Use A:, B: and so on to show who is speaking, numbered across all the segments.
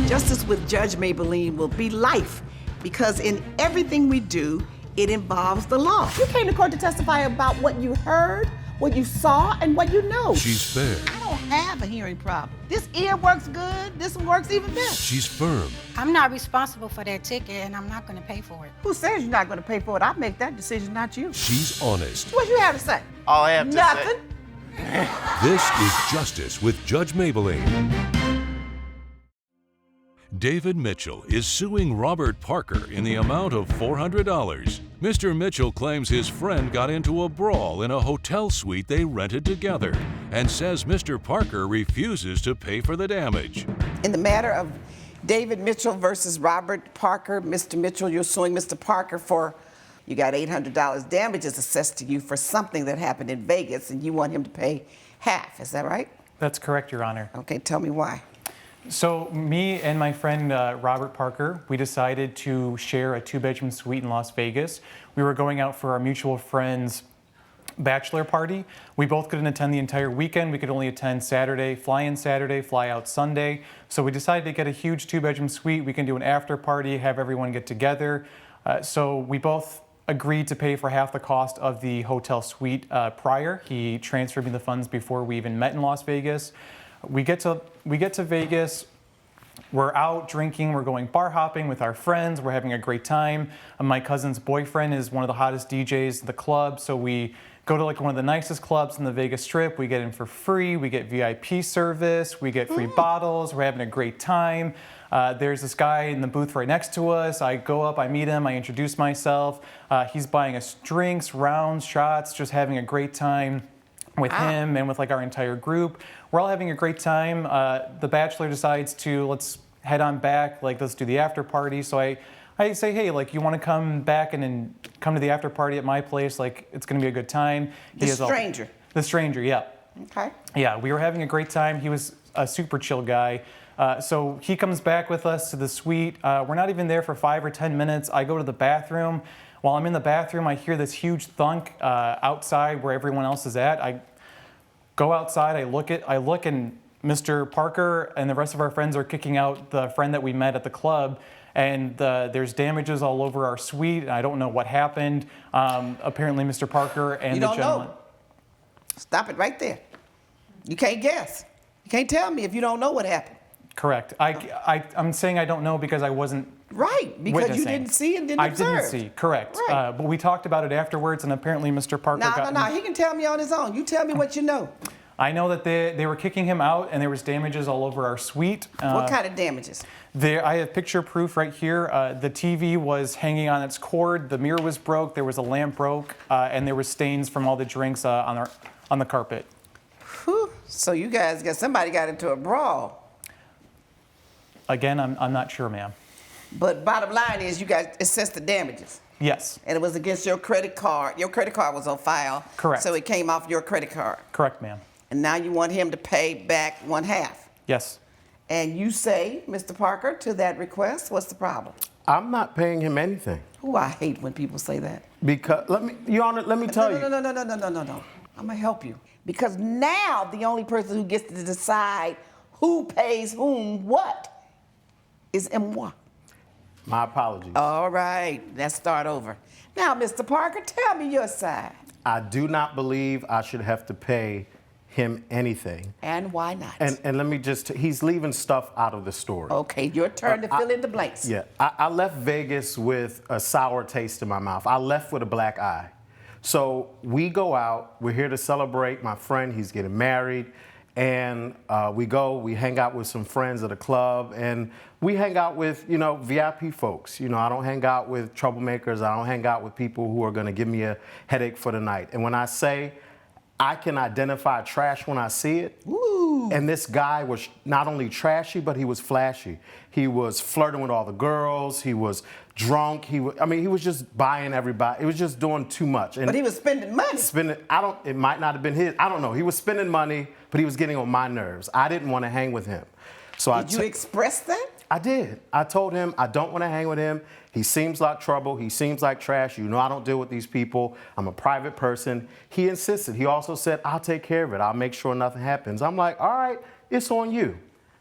A: Justice with Judge Mablean will be life because in everything we do, it involves the law.
B: You came to court to testify about what you heard, what you saw, and what you know.
C: She's fair.
A: I don't have a hearing problem. This ear works good. This one works even better.
C: She's firm.
D: I'm not responsible for that ticket, and I'm not going to pay for it.
A: Who says you're not going to pay for it? I make that decision, not you.
C: She's honest.
A: What you have to say?
E: All I have to
A: Nothing.
E: say.
C: This is Justice with Judge Mablean. David Mitchell is suing Robert Parker in the amount of $400. Mr. Mitchell claims his friend got into a brawl in a hotel suite they rented together and says Mr. Parker refuses to pay for the damage.
A: In the matter of David Mitchell versus Robert Parker, Mr. Mitchell, you're suing Mr. Parker for, you got $800 damages assessed to you for something that happened in Vegas, and you want him to pay half. Is that right?
F: That's correct, Your Honor.
A: Okay, tell me why.
F: So me and my friend Robert Parker, we decided to share a 2-bedroom suite in Las Vegas. We were going out for our mutual friend's bachelor party. We both couldn't attend the entire weekend. We could only attend Saturday, fly in Saturday, fly out Sunday. So we decided to get a huge 2-bedroom suite. We can do an after party, have everyone get together. So we both agreed to pay for half the cost of the hotel suite prior. He transferred me the funds before we even met in Las Vegas. We get to Vegas, we're out drinking, we're going bar hopping with our friends, we're having a great time. My cousin's boyfriend is one of the hottest DJs in the club, so we go to like one of the nicest clubs in the Vegas Strip. We get in for free, we get VIP service, we get free bottles, we're having a great time. There's this guy in the booth right next to us. I go up, I meet him, I introduce myself. He's buying us drinks, rounds, shots, just having a great time with him and with like our entire group. We're all having a great time. The bachelor decides to, let's head on back, like let's do the after party. So I say, hey, like you want to come back and then come to the after party at my place? Like it's gonna be a good time.
A: The stranger?
F: The stranger, yeah.
A: Okay.
F: Yeah, we were having a great time. He was a super chill guy. So he comes back with us to the suite. We're not even there for 5 or 10 minutes. I go to the bathroom. While I'm in the bathroom, I hear this huge thunk outside where everyone else is at. I go outside, I look, and Mr. Parker and the rest of our friends are kicking out the friend that we met at the club, and there's damages all over our suite. And I don't know what happened. Apparently, Mr. Parker and the gentleman.
A: Know. Stop it right there. You can't guess. You can't tell me if you don't know what happened.
F: Correct. I'm saying I don't know because I wasn't.
A: Right, because
F: witnessing.
A: you didn't see and didn't observe.
F: I didn't see, correct.
A: Right.
F: But we talked about it afterwards, and apparently Mr. Parker got...
A: No, he can tell me on his own. You tell me what you know.
F: I know that they were kicking him out, and there was damages all over our suite.
A: What kind of damages?
F: I have picture proof right here. The TV was hanging on its cord, the mirror was broke, there was a lamp broke, and there was stains from all the drinks on the carpet.
A: Whew. So you guys somebody got into a brawl.
F: Again, I'm not sure, ma'am.
A: But bottom line is you guys assessed the damages.
F: Yes.
A: And it was against your credit card. Your credit card was on file.
F: Correct.
A: So it came off your credit card.
F: Correct, ma'am.
A: And now you want him to pay back 1/2.
F: Yes.
A: And you say, Mr. Parker, to that request, what's the problem?
E: I'm not paying him anything.
A: Oh, I hate when people say that.
E: Because, Your Honor, let me tell you.
A: No. I'm gonna help you. Because now the only person who gets to decide who pays whom what is moi.
E: My apologies.
A: All right, let's start over. Now, Mr. Parker, tell me your side.
E: I do not believe I should have to pay him anything.
A: And why not?
E: And let me just, he's leaving stuff out of the story.
A: Okay, your turn to fill in the blanks.
E: Yeah, I left Vegas with a sour taste in my mouth. I left with a black eye. So we go out, we're here to celebrate my friend, he's getting married. And we hang out with some friends at a club, and we hang out with, VIP folks. I don't hang out with troublemakers. I don't hang out with people who are going to give me a headache for the night. And when I say I can identify trash when I see it,
A: Ooh.
E: And this guy was not only trashy, but he was flashy. He was flirting with all the girls. He was drunk. He was just buying everybody. He was just doing too much. And
A: but he was spending money.
E: It might not have been his. I don't know. He was spending money, but he was getting on my nerves. I didn't want to hang with him. So
A: Did you express that?
E: I did. I told him I don't want to hang with him. He seems like trouble. He seems like trash. I don't deal with these people. I'm a private person. He insisted. He also said, I'll take care of it. I'll make sure nothing happens. I'm like, all right, it's on you.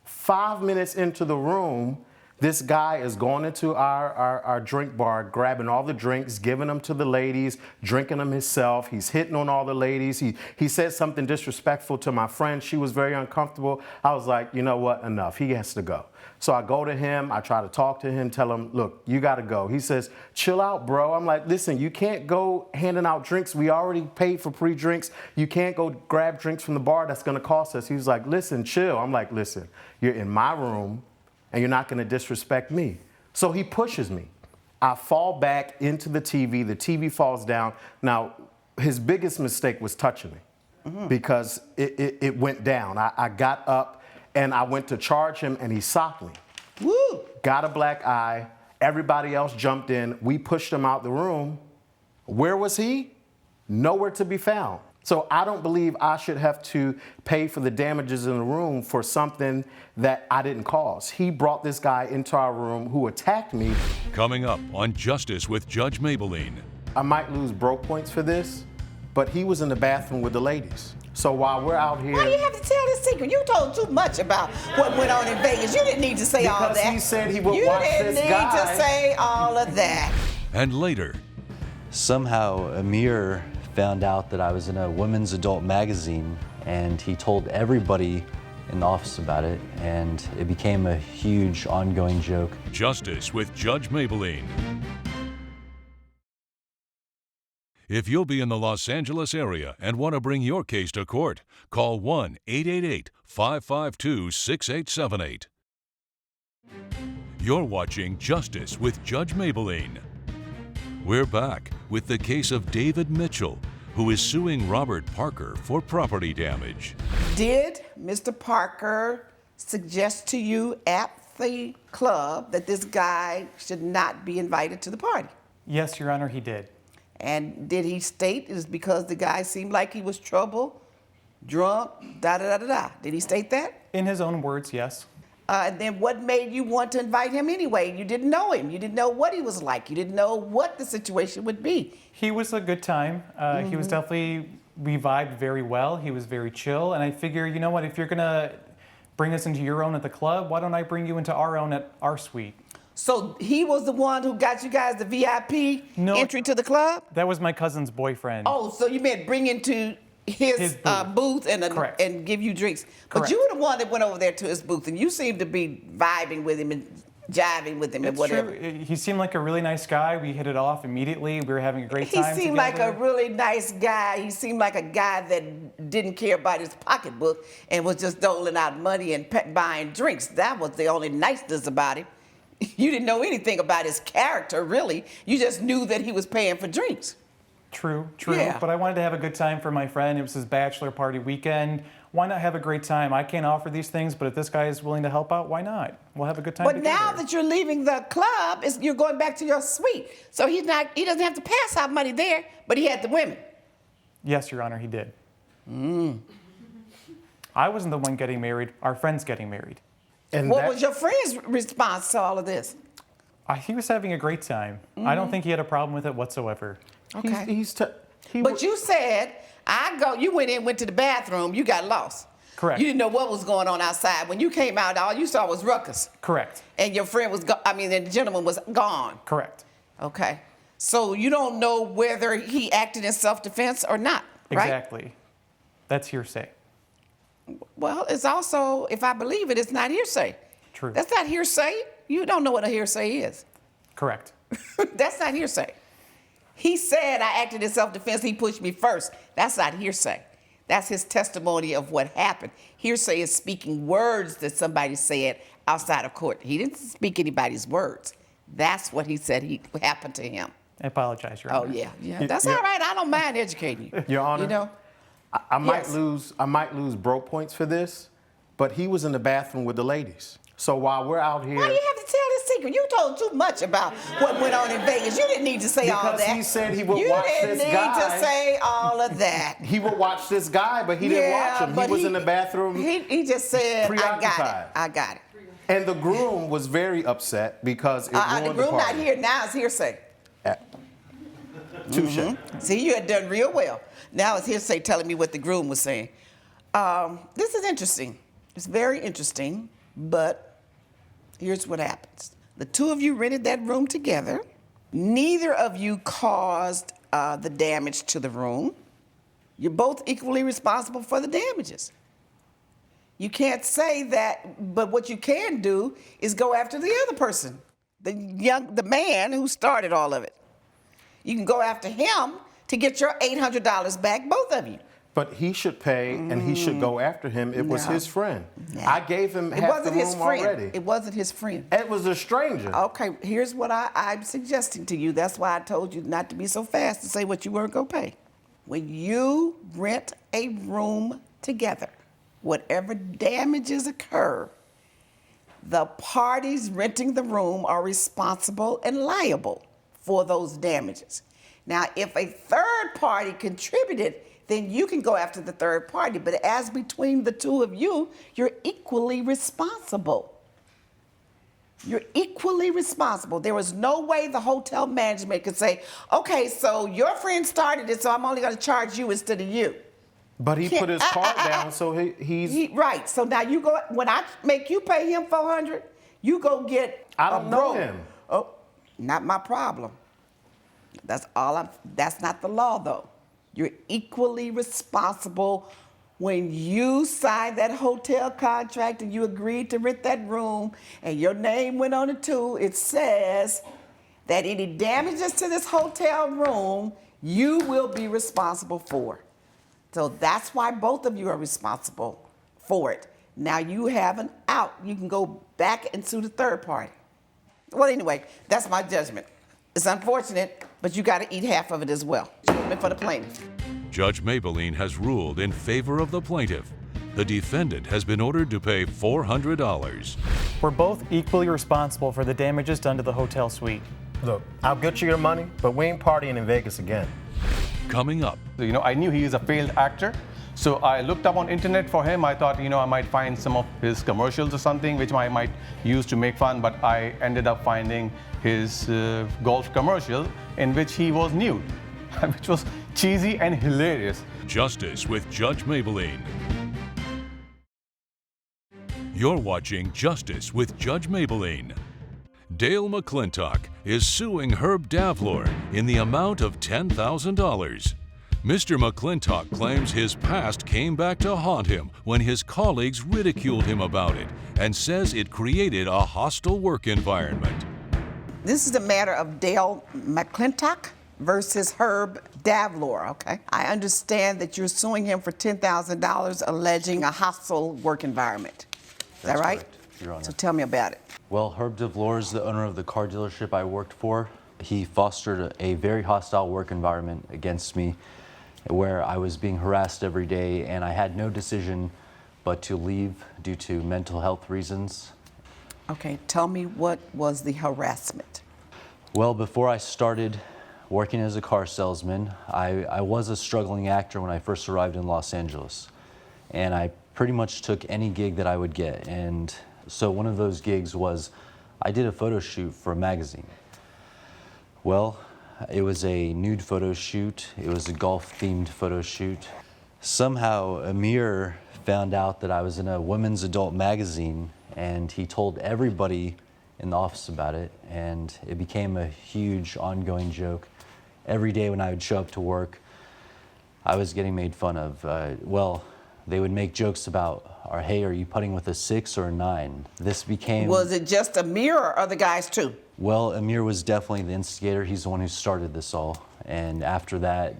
E: 5 minutes into the room, this guy is going into our drink bar, grabbing all the drinks, giving them to the ladies, drinking them himself. He's hitting on all the ladies. He said something disrespectful to my friend. She was very uncomfortable. I was like, you know what, enough. He has to go. So I go to him. I try to talk to him, tell him, look, you got to go. He says, chill out, bro. I'm like, listen, you can't go handing out drinks. We already paid for pre-drinks. You can't go grab drinks from the bar. That's going to cost us. He was like, listen, chill. I'm like, listen, you're in my room, and you're not going to disrespect me. So he pushes me. I fall back into the TV. The TV falls down. Now, his biggest mistake was touching me because it went down. I got up, and I went to charge him, and he socked me.
A: Woo!
E: Got a black eye. Everybody else jumped in. We pushed him out the room. Where was he? Nowhere to be found. So I don't believe I should have to pay for the damages in the room for something that I didn't cause. He brought this guy into our room who attacked me.
C: Coming up on Justice with Judge Mablean.
E: I might lose broke points for this, but he was in the bathroom with the ladies. So while we're out here...
A: Why you have to tell this secret? You told too much about what went on in Vegas. You didn't need to say all that.
E: Because he said he would watch this guy.
A: You didn't need to say all of that.
C: And later,
G: somehow Amir found out that I was in a women's adult magazine, and he told everybody in the office about it, and it became a huge ongoing joke.
C: Justice with Judge Mablean. If you'll be in the Los Angeles area and want to bring your case to court, call 1-888-552-6878. You're watching Justice with Judge Mablean. We're back with the case of David Mitchell, who is suing Robert Parker for property damage.
A: Did Mr. Parker suggest to you at the club that this guy should not be invited to the party?
F: Yes, Your Honor, he did.
A: And did he state it was because the guy seemed like he was trouble, drunk, da-da-da-da-da? Did he state that?
F: In his own words, yes.
A: And then what made you want to invite him anyway? You didn't know him. You didn't know what he was like. You didn't know what the situation would be.
F: He was a good time. He was definitely, we vibed very well. He was very chill. And I figure, you know what, if you're going to bring us into your own at the club, why don't I bring you into our own at our suite?
A: So he was the one who got you guys the VIP entry to the club?
F: That was my cousin's boyfriend.
A: Oh, so you meant bring into his booth and give you drinks. But you were the one that went over there to his booth, and you seemed to be vibing with him and jiving with him and whatever.
F: True. He seemed like a really nice guy. We hit it off immediately. We were having a great time
A: He seemed like a really nice guy. He seemed like a guy that didn't care about his pocketbook and was just doling out money and buying drinks. That was the only niceness about him. You didn't know anything about his character, really. You just knew that he was paying for drinks.
F: True.
A: Yeah.
F: But I wanted to have a good time for my friend. It was his bachelor party weekend. Why not have a great time? I can't offer these things, but if this guy is willing to help out, why not? We'll have a good time
A: But
F: together.
A: now that you're leaving the club, you're going back to your suite. So he doesn't have to pass out money there, but he had the women.
F: Yes, Your Honor, he did. I wasn't the one getting married. Our friend's getting married.
E: And
A: What was your friend's response to all of this?
F: He was having a great time. I don't think he had a problem with it whatsoever.
A: Okay.
E: But
A: But you said, you went to the bathroom, you got lost.
F: Correct.
A: You didn't know what was going on outside. When you came out, all you saw was ruckus.
F: Correct.
A: And your friend the gentleman was gone.
F: Correct.
A: Okay. So you don't know whether he acted in self-defense or not, right?
F: Exactly. That's hearsay.
A: Well, it's also, if I believe it, it's not hearsay.
F: True.
A: That's not hearsay. You don't know what a hearsay is.
F: Correct.
A: That's not hearsay. He said I acted in self-defense. He pushed me first. That's not hearsay. That's his testimony of what happened. Hearsay is speaking words that somebody said outside of court. He didn't speak anybody's words. That's what he said happened to him.
F: I apologize, Your
A: Oh,
F: Honor.
A: yeah. That's all right. I don't mind educating you.
E: Your Honor,
A: You know?
E: I might
A: Yes.
E: lose broke points for this, but he was in the bathroom with the ladies. So while we're out here,
A: Why do you have to tell this secret? You told too much about what went on in Vegas. You didn't need to say all
E: Because
A: that.
E: he said he would watch this
A: You didn't need
E: guy.
A: to say all of that.
E: he would watch this guy, but he didn't watch him.
A: but
E: He was in the bathroom.
A: He just said,
E: preoccupied.
A: I got it.
E: And the groom was very upset because it ruined
A: The groom
E: the
A: not
E: party.
A: here. Now it's hearsay.
E: Touche.
A: See, you had done real well. Now it's hearsay telling me what the groom was saying. This is interesting. It's very interesting. But here's what happens. The two of you rented that room together. Neither of you caused the damage to the room. You're both equally responsible for the damages. You can't say that, but what you can do is go after the other person, the man who started all of it. You can go after him to get your $800 back, both of you.
E: But he should pay, and he should go after him. It was his friend.
A: No.
E: I gave him half the room already.
A: It wasn't his friend.
E: It was a stranger.
A: Okay, here's what I'm suggesting to you. That's why I told you not to be so fast to say what you weren't going to pay. When you rent a room together, whatever damages occur, the parties renting the room are responsible and liable for those damages. Now, if a third party contributed, then you can go after the third party. But as between the two of you, you're equally responsible. You're equally responsible. There was no way the hotel management could say, okay, so your friend started it, so I'm only going to charge you instead of you.
E: But he put his card down, so he's...
A: Right, so now you go, when I make you pay him $400, you go get
E: I don't know him.
A: Oh, not my problem. That's not the law, though. You're equally responsible when you signed that hotel contract and you agreed to rent that room and your name went on it too. It says that any damages to this hotel room, you will be responsible for. So that's why both of you are responsible for it. Now you have an out. You can go back and sue the third party. Well, anyway, that's my judgment. It's unfortunate, but you got to eat half of it as well. Judgment for the plaintiff.
C: Judge Mablean has ruled in favor of the plaintiff. The defendant has been ordered to pay $400.
F: We're both equally responsible for the damages done to the hotel suite.
E: Look, I'll get you your money, but we ain't partying in Vegas again.
C: Coming up,
H: I knew he is a failed actor, so I looked up on internet for him. I thought, I might find some of his commercials or something which I might use to make fun, but I ended up finding his golf commercial in which he was nude, which was cheesy and hilarious.
C: Justice with Judge Mablean. You're watching Justice with Judge Mablean. Dale McClintock is suing Herb Davlor in the amount of $10,000. Mr. McClintock claims his past came back to haunt him when his colleagues ridiculed him about it and says it created a hostile work environment.
A: This is a matter of Dale McClintock versus Herb Davlor, okay? I understand that you're suing him for $10,000 alleging a hostile work environment. Is that right?
G: Correct, Your Honor.
A: So tell me about it.
G: Well, Herb Davlor is the owner of the car dealership I worked for. He fostered a very hostile work environment against me where I was being harassed every day, and I had no decision but to leave due to mental health reasons.
A: Okay, tell me, what was the harassment?
G: Well, before I started working as a car salesman, I was a struggling actor when I first arrived in Los Angeles. And I pretty much took any gig that I would get. And so one of those gigs was I did a photo shoot for a magazine. Well, it was a nude photo shoot. It was a golf-themed photo shoot. Somehow, Amir found out that I was in a women's adult magazine, and he told everybody in the office about it, and it became a huge ongoing joke. Every day when I would show up to work, I was getting made fun of. Well, they would make jokes about, hey, are you putting with a 6 or a 9? This became...
A: Was it just Amir or other guys too?
G: Well, Amir was definitely the instigator. He's the one who started this all. And after that,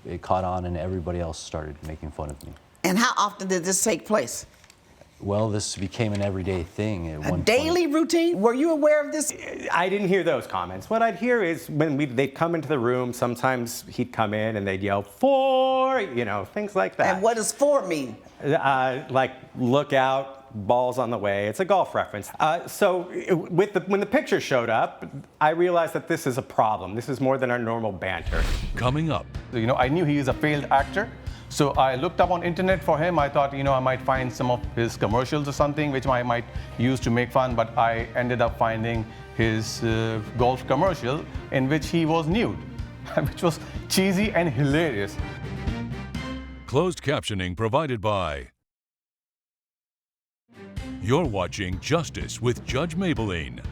G: it caught on and everybody else started making fun of me.
A: And how often did this take place?
G: Well, this became an everyday thing at one point.
A: Daily routine? Were you aware of this?
I: I didn't hear those comments. What I'd hear is when they'd come into the room, sometimes he'd come in and they'd yell, "For," things like that.
A: And what does "for" mean?
I: Like, look out, balls on the way. It's a golf reference. When the picture showed up, I realized that this is a problem. This is more than our normal banter.
C: Coming up,
H: I knew he is a failed actor, so I looked up on internet for him. I thought, I might find some of his commercials or something which I might use to make fun, but I ended up finding his golf commercial in which he was nude, which was cheesy and hilarious.
C: closed captioning provided by You're watching Justice with Judge Mablean.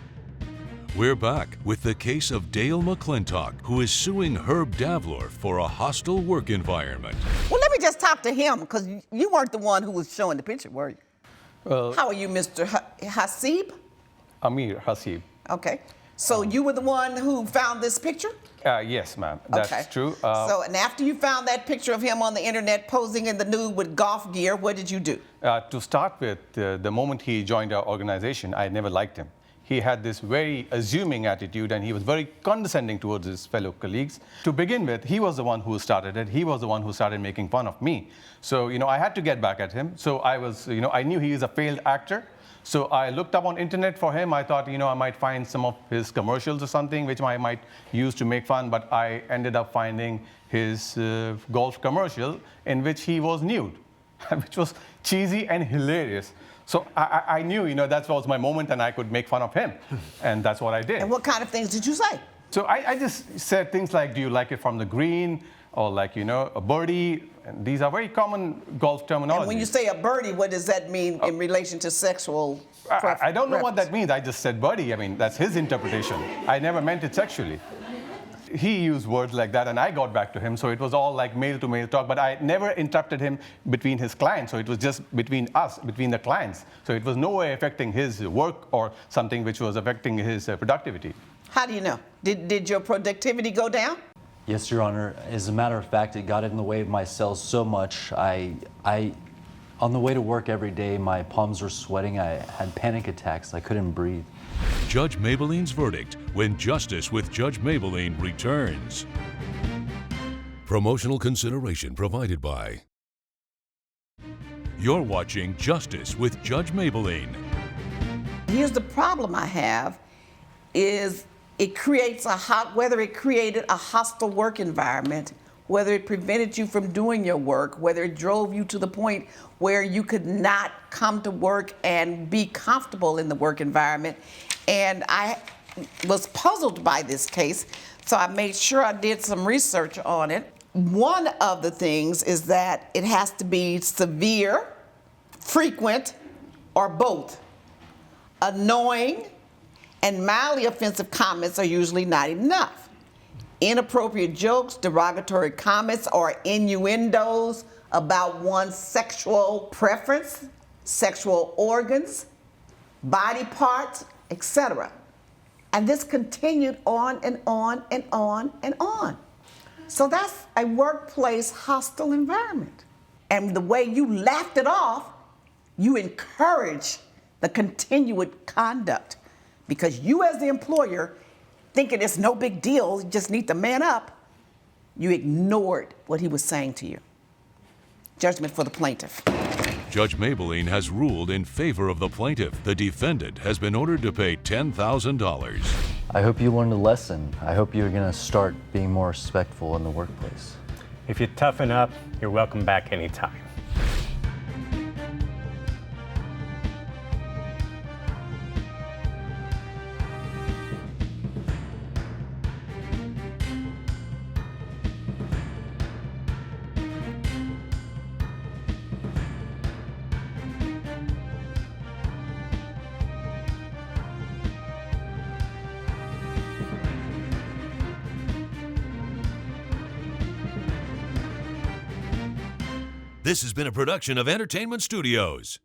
C: We're back with the case of Dale McClintock, who is suing Herb Davlor for a hostile work environment.
A: Well, let me just talk to him, because you weren't the one who was showing the picture, were you?
H: Well,
A: How are you, Mr. Hasib?
H: Amir Hasib.
A: Okay. So you were the one who found this picture?
H: Yes, ma'am. That's
A: Okay.
H: true.
A: And after you found that picture of him on the internet posing in the nude with golf gear, what did you do?
H: To start with, the moment he joined our organization, I never liked him. He had this very assuming attitude, and he was very condescending towards his fellow colleagues. To begin with, he was the one who started it. He was the one who started making fun of me. So, I had to get back at him. So I knew he is a failed actor. So I looked up on internet for him. I thought, I might find some of his commercials or something, which I might use to make fun, but I ended up finding his golf commercial in which he was nude, which was cheesy and hilarious. So I knew, that was my moment and I could make fun of him. And that's what I did.
A: And what kind of things did you say?
H: So I just said things like, do you like it from the green? Or like, a birdie. And these are very common golf terminology.
A: And when you say a birdie, what does that mean in relation to sexual
H: I don't know what
A: reference?
H: that means. I just said birdie. I mean, that's his interpretation. I never meant it sexually. He used words like that, and I got back to him. So it was all like male-to-male talk, but I never interrupted him between his clients. So it was just between us, between the clients. So it was no way affecting his work or something which was affecting his productivity.
A: How do you know? Did your productivity go down?
G: Yes, Your Honor. As a matter of fact, it got in the way of my cells so much. On the way to work every day, my palms were sweating. I had panic attacks. I couldn't breathe.
C: Judge Mablean's verdict when Justice with Judge Mablean returns. Promotional consideration provided by. You're watching Justice with Judge Mablean.
A: Here's the problem I have is it creates whether it created a hostile work environment, whether it prevented you from doing your work, whether it drove you to the point where you could not come to work and be comfortable in the work environment. And I was puzzled by this case, so I made sure I did some research on it. One of the things is that it has to be severe, frequent, or both. Annoying and mildly offensive comments are usually not enough. Inappropriate jokes, derogatory comments, or innuendos about one's sexual preference, sexual organs, body parts, etc. And this continued on and on and on and on. So that's a workplace hostile environment. And the way you laughed it off, you encourage the continued conduct because you as the employer, thinking it's no big deal, you just need to man up, you ignored what he was saying to you. Judgment for the plaintiff.
C: Judge Mablean has ruled in favor of the plaintiff. The defendant has been ordered to pay $10,000.
G: I hope you learned a lesson. I hope you're going to start being more respectful in the workplace.
J: If you toughen up, you're welcome back anytime.
C: This has been a production of Entertainment Studios.